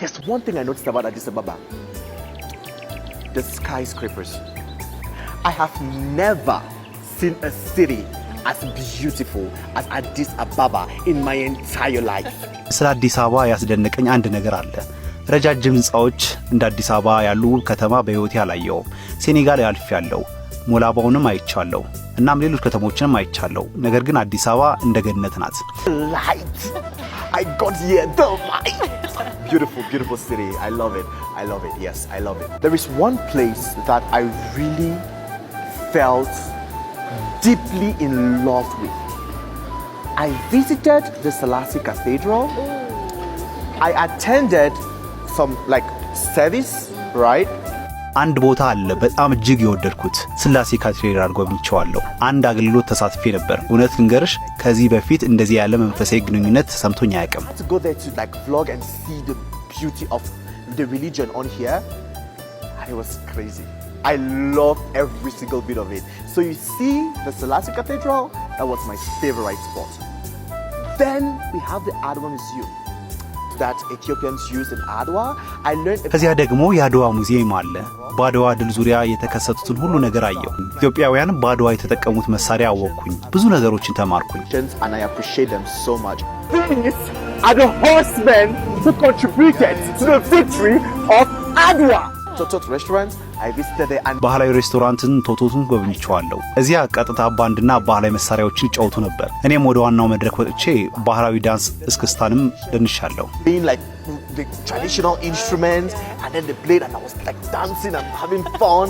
There's one thing I noticed about Addis Ababa. The skyscrapers. I have never seen a city as beautiful as Addis Ababa in my entire life. ስለ አዲስ አበባ ያስደነቀኝ አንድ ነገር አለ። ረጃጅም ህንጻዎች እንደ አዲስ አበባ ያሉ ከተማ በህይወቴ አላየሁም። ሴኔጋል ያልፌያለሁ፣ ሞላባውንም አይቻለሁ፣ እናም ሌሎች ከተሞችንም አይቻለሁ። ነገር ግን አዲስ አበባ እንደ ገነት ናት። Light. I got here the light. Beautiful, beautiful city. I love it. I love it. Yes, I love it. There is one place that I really felt deeply in love with. I visited the Selassie Cathedral. I attended some service, right? አንድ ቦታ አለ በጣም እጅግ የወደድኩት ስላሴ ካቴድራል ጎብኝቼዋለሁ። አንድ አገልግሎት ተሳትፌ ነበር። እውነት ልንገርሽ ከዚህ በፊት እንደዚህ ያለ መንፈሳዊ ግንኙነት ተሰምቶኝ አያውቅም። To go there to vlog and see the beauty of the religion on here. It was crazy. I love every single bit of it. So you see the Selassie Cathedral, that was my favorite spot. Then we have the Adwa Museum that Ethiopians use in Adwa. I learned ከዚያ ደግሞ የአድዋ ሙዚየም አለ። በአድዋ ድል ዙሪያ የተከሰቱትን ሁሉ ነገር አየሁ። ኢትዮጵያውያን በአድዋ የተጠቀሙት መሳሪያ አወቅኩኝ። ብዙ ነገሮችን ተማርኩኝ። And I appreciate them so much. These are the horsemen who contributed to the victory of Adwa. Totot restaurant, I visited there and ባህላዊ ሬስቶራንትን ቶቶቱን ጎብኝቼዋለሁ። እዚያ ቀጥታ ባንድና ባህላዊ መሳሪያዎችን ይጫወቱ ነበር። እኔም ወደ ዋናው መድረክ ወጥቼ ባህላዊ ዳንስ እስክስታንም ደንሻለሁ። being like the traditional instruments and then they played and I was like dancing and having fun.